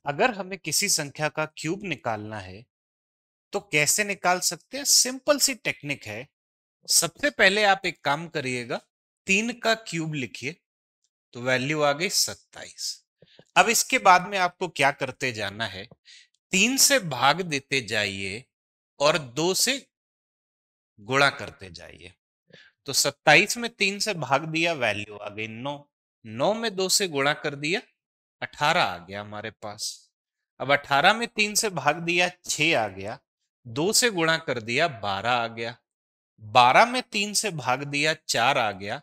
अगर हमें किसी संख्या का क्यूब निकालना है तो कैसे निकाल सकते हैं? सिंपल सी टेक्निक है। सबसे पहले आप एक काम करिएगा, 3 का क्यूब लिखिए तो वैल्यू आ गई 27। अब इसके बाद में आपको क्या करते जाना है, 3 से भाग देते जाइए और 2 से गुणा करते जाइए। तो 27 में 3 से भाग दिया, वैल्यू आ गई 9। 9 में 2 से गुणा कर दिया, 18 आ गया हमारे पास। अब 18 में 3 से भाग दिया, 6 आ गया। 2 से गुणा कर दिया, 12 आ गया। 12 में 3 से भाग दिया, 4 आ गया।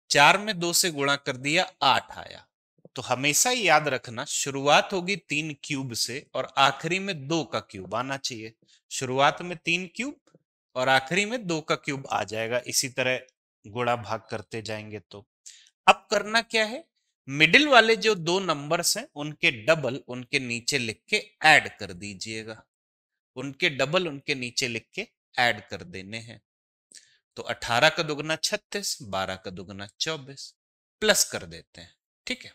4 में 2 से गुणा कर दिया, 8 आया। तो हमेशा ही याद रखना, शुरुआत होगी 3 क्यूब से और आखिरी में 2 का क्यूब आना चाहिए। शुरुआत में 3 क्यूब और आखिरी में 2 का क्यूब आ जाएगा। इसी तरह गुणा भाग करते जाएंगे। तो अब करना क्या है, मिडिल वाले जो 2 नंबर्स हैं उनके डबल उनके नीचे लिख के ऐड कर दीजिएगा। उनके डबल उनके नीचे लिख के ऐड कर देने हैं। तो 18 का दुगना 36, 12 का दुगना 24, प्लस कर देते हैं। ठीक है,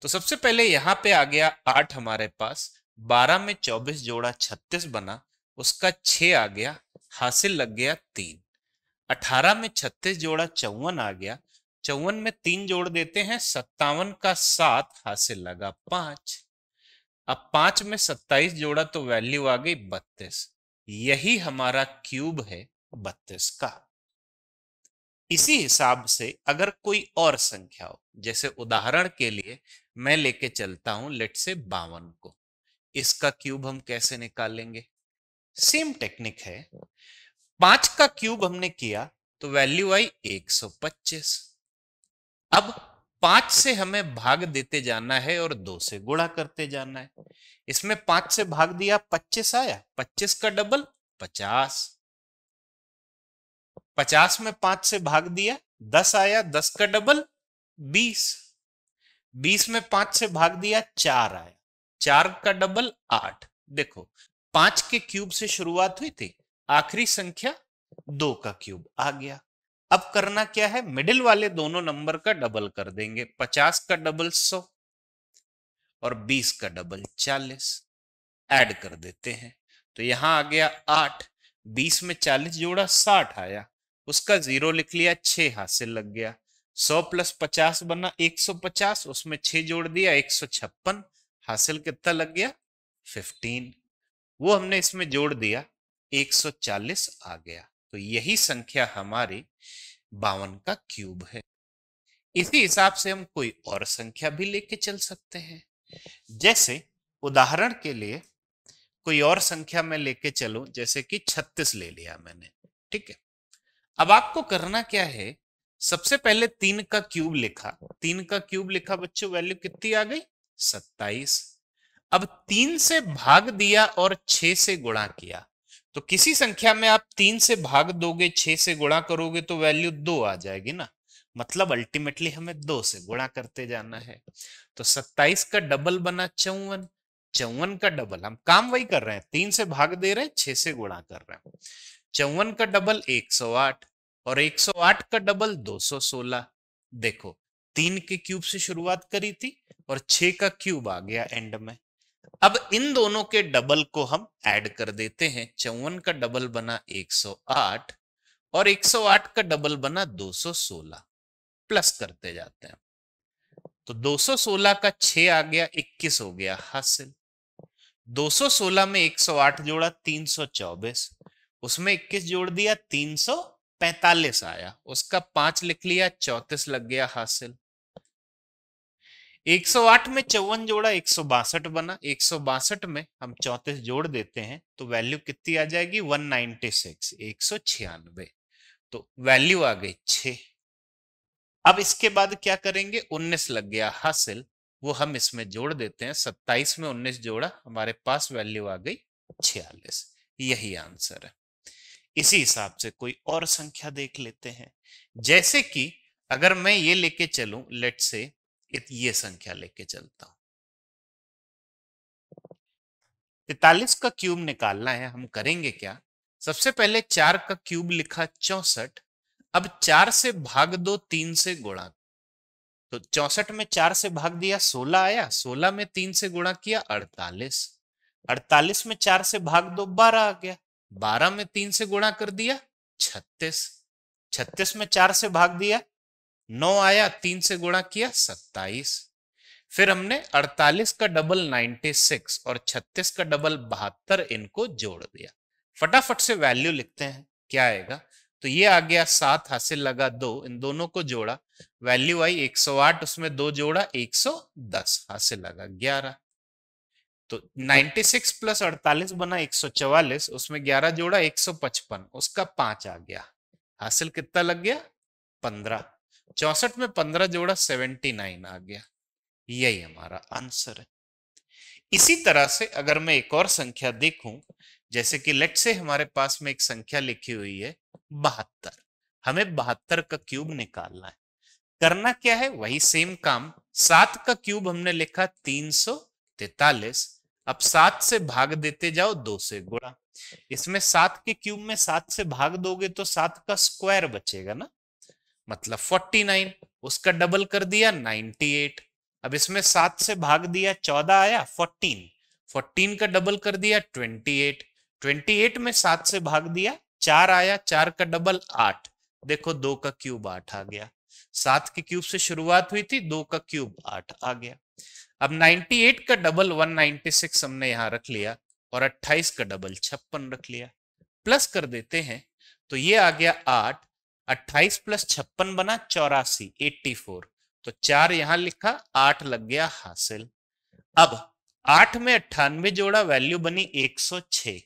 तो सबसे पहले यहां पे आ गया 8 हमारे पास। 12 में 24 जोड़ा 36 बना, उसका 6 आ गया, हासिल लग गया 3। 18 में 36 जोड़ा 54 आ गया, 54 में 3 जोड़ देते हैं, 57 का 7, हासिल लगा 5। अब 5 में 27 जोड़ा तो वैल्यू आ गई 32। यही हमारा क्यूब है 32 का। इसी हिसाब से अगर कोई और संख्या हो, जैसे उदाहरण के लिए मैं लेके चलता हूं लेट से 52 को, इसका क्यूब हम कैसे निकालेंगे? सेम टेक्निक है। 5 का क्यूब हमने किया तो वैल्यू आई 125। अब 5 से हमें भाग देते जाना है और 2 से गुणा करते जाना है। इसमें 5 से भाग दिया, 25 आया। 25 का डबल 50। 50 में 5 से भाग दिया, 10 आया। 10 का डबल 20। 20 में 5 से भाग दिया, 4 आया। 4 का डबल 8। देखो, 5 के क्यूब से शुरुआत हुई थी, आखिरी संख्या 2 का क्यूब आ गया। अब करना क्या है, मिडिल वाले दोनों नंबर का डबल कर देंगे। 50 का डबल 100 और 20 का डबल 40, ऐड कर देते हैं। तो यहां आ गया 8। 20 में 40 जोड़ा, 60 आया। उसका 0 लिख लिया, 6 हासिल लग गया। 100 प्लस 50 बना 150, उसमें 6 जोड़ दिया, 156। हासिल कितना लग गया? 15। वो हमने इसमें जोड़ दिया, 140 आ गया। तो यही संख्या हमारी 52 का क्यूब है। इसी हिसाब से हम कोई और संख्या भी लेके चल सकते हैं। जैसे उदाहरण के लिए कोई और संख्या में लेके चलो, जैसे कि 36 ले लिया मैंने। ठीक है, अब आपको करना क्या है, सबसे पहले 3 का क्यूब लिखा। 3 का क्यूब लिखा बच्चों, वैल्यू कितनी आ गई? 27। अब 3 से भाग दिया और 6 से गुणा किया। तो किसी संख्या में आप 3 से भाग दोगे, 6 से गुणा करोगे तो वैल्यू 2 आ जाएगी ना। मतलब अल्टीमेटली हमें 2 से गुणा करते जाना है। तो 27 का डबल बना 54। 54 का डबल, हम काम वही कर रहे हैं, 3 से भाग दे रहे हैं, 6 से गुणा कर रहे हैं। 54 का डबल 108 और 108 का डबल 216। देखो, 3 के क्यूब से शुरुआत करी थी और 6 का क्यूब आ गया एंड में। अब इन दोनों के डबल को हम ऐड कर देते हैं। 54 का डबल बना 108 और 108 का डबल बना 216, प्लस करते जाते हैं। तो 216 का 6 आ गया, 21 हो गया हासिल। 216 में 108 जोड़ा, 324। उसमें 21 जोड़ दिया, 345 आया। उसका 5 लिख लिया, 34 लग गया हासिल। 108 में 54 जोड़ा, 162 बना। 162 में हम 34 जोड़ देते हैं तो वैल्यू कितनी आ जाएगी? 196, 196। तो वैल्यू आ गई 6। अब इसके बाद क्या करेंगे, 19 लग गया हासिल। वो हम इसमें जोड़ देते हैं। 27 में 19 जोड़ा, हमारे पास वैल्यू आ गई 46। यही आंसर है। इसी हिसाब से कोई और संख्या देख लेते हैं। जैसे कि अगर मैं ये लेके चलूं, लेट से ये संख्या लेके चलता हूं। 43 का क्यूब निकालना है। हम करेंगे क्या, सबसे पहले 4 का क्यूब लिखा 64। अब 4 से भाग दो, 3 से गुणा। तो 64 में 4 से भाग दिया 16 आया, 16 में 3 से गुणा किया 48, 48 में 4 से भाग दो 12 आ गया, 12 में 3 से गुणा कर दिया 36, 36 में 4 से भाग दिया 9 आया, 3 से गुणा किया 27। फिर हमने 48 का डबल 96 और 36 का डबल 72 इनको जोड़ दिया। फटाफट से वैल्यू लिखते हैं क्या आएगा। तो ये आ गया 7, हासिल लगा 2, इन दोनों को जोड़ा वैल्यू आई 108, उसमें 2 जोड़ा 110, हासिल लगा 11। तो 96 प्लस 48 बना 144, उसमें 11 जोड़ा 155, उसका 5 आ गया, हासिल कितना लग गया 15। 64 में 15 जोड़ा 79 आ गया, यही हमारा आंसर है। इसी तरह से अगर मैं एक और संख्या देखूं, जैसे कि लेट से हमारे पास में एक संख्या लिखी हुई है 72, हमें 72 का क्यूब निकालना है। करना क्या है, वही सेम काम। 7 का क्यूब हमने लिखा 343, अब 7 से भाग देते जाओ 2 से गुणा। इसमें 7 के क्यूब में 7 से भाग दोगे तो 7 का स्क्वायर बचेगा ना, मतलब 49, उसका डबल कर दिया 98। अब इसमें 7 से भाग दिया 14 आया 14, 14 का डबल कर दिया 28, 28 में 7 से भाग दिया 4 आया, 4 का डबल 8, देखो 2 का क्यूब 8 आ गया। 7 के क्यूब से शुरुआत हुई थी, 2 का क्यूब 8 आ गया। अब 98 का डबल 196 हमने यहां रख लिया और 28 का डबल 56 रख लिया, प्लस कर देते हैं तो ये आ गया 8, 28 प्लस 56 बना 84, 84, तो 4 यहां लिखा, 8 लग गया हासिल। अब 8 में 98 जोड़ा वैल्यू बनी 106,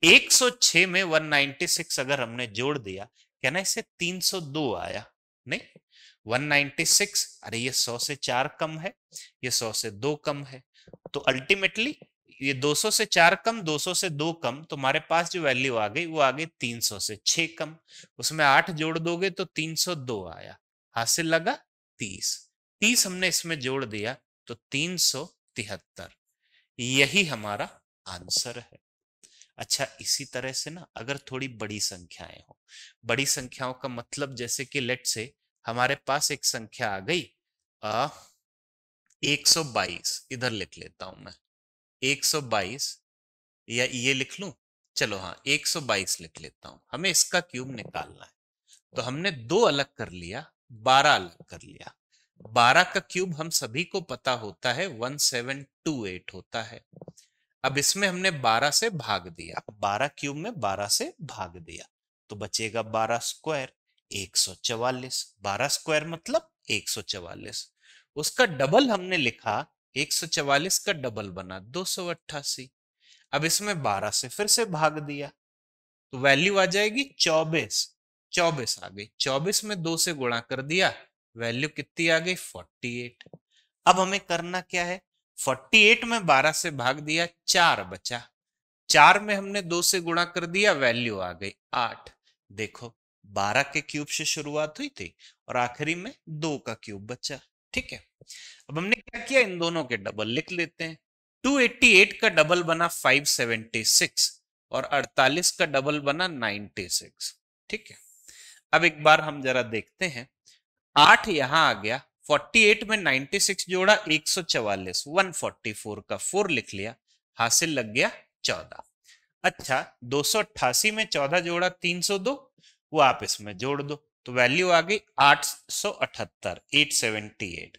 106 में 196 अगर हमने जोड़ दिया, कहना इसे 302 आया, नहीं 196, अरे ये 100 से 4 कम है, ये 100 से 2 कम है, तो अल्टीमेटली ये 200 से 4 कम, 200 से 2 कम, तुम्हारे पास जो वैल्यू आ गई वो आ गई 300 से 6 कम, उसमें 8 जोड़ दोगे तो 302 आया, हासिल लगा 30, 30 हमने इसमें जोड़ दिया तो 373, यही हमारा आंसर है। अच्छा, इसी तरह से ना अगर थोड़ी बड़ी संख्याएं हो, बड़ी संख्याओं का मतलब जैसे कि लेट से हमारे पास एक संख्या आ गई 122, इधर लिख लेता हूं मैं 122, या ये लिख लूं, चलो हाँ 122 लिख लेता हूं, हमें इसका क्यूब निकालना है। तो हमने 2 अलग कर लिया, 12 अलग कर लिया। 12 का क्यूब हम सभी को पता होता है 1728 होता है। अब इसमें हमने 12 से भाग दिया, 12 क्यूब में 12 से भाग दिया तो बचेगा 12 स्क्वायर 144, 12 स्क्वायर मतलब 144, उसका डबल हमने लिखा 144 का डबल बना 288। अब इसमें 12 से फिर से भाग दिया तो वैल्यू आ जाएगी 24, 24 आ गई, 24 में 2 से गुणा कर दिया, वैल्यू कितनी आ गई 48। अब हमें करना क्या है, 48 में 12 से भाग दिया 4 बचा, 4 में हमने 2 से गुणा कर दिया, वैल्यू आ गई 8। देखो 12 के क्यूब से शुरुआत हुई थी और आखिरी में 2 का क्यूब बचा, ठीक है। अब हमने क्या किया, इन दोनों के डबल लिख लेते हैं। 288 का डबल बना 576 और 48 का डबल बना 96, ठीक है। अब एक बार हम जरा देखते हैं, 8 यहां आ गया, 48 में 96 जोड़ा 144, 144 का 4 लिख लिया, हासिल लग गया 14। अच्छा, 288 में 14 जोड़ा 302, वो आप इसमें जोड़ दो तो वैल्यू आ गई 878, 878।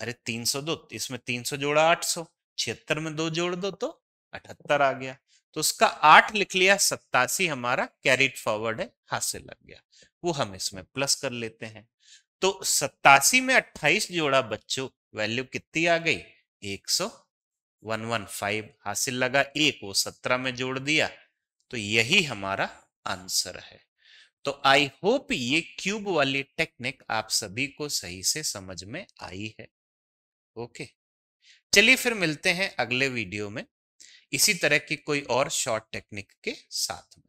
अरे 302, इसमें 300 जोड़ा 800, 76 में 2 जोड़ दो तो 78 आ गया, तो उसका 8 लिख लिया, 87 हमारा कैरिड फॉरवर्ड है, हासिल लग गया, वो हम इसमें प्लस कर लेते हैं। तो 87 में 28 जोड़ा बच्चों, वैल्यू कितनी आ गई 115, हासिल लगा 1, वो 17 में जोड़ दिया, तो यही हमारा आंसर है। तो आई होप ये क्यूब वाली टेक्निक आप सभी को सही से समझ में आई है। ओके, चलिए फिर मिलते हैं अगले वीडियो में इसी तरह की कोई और शॉर्ट टेक्निक के साथ में।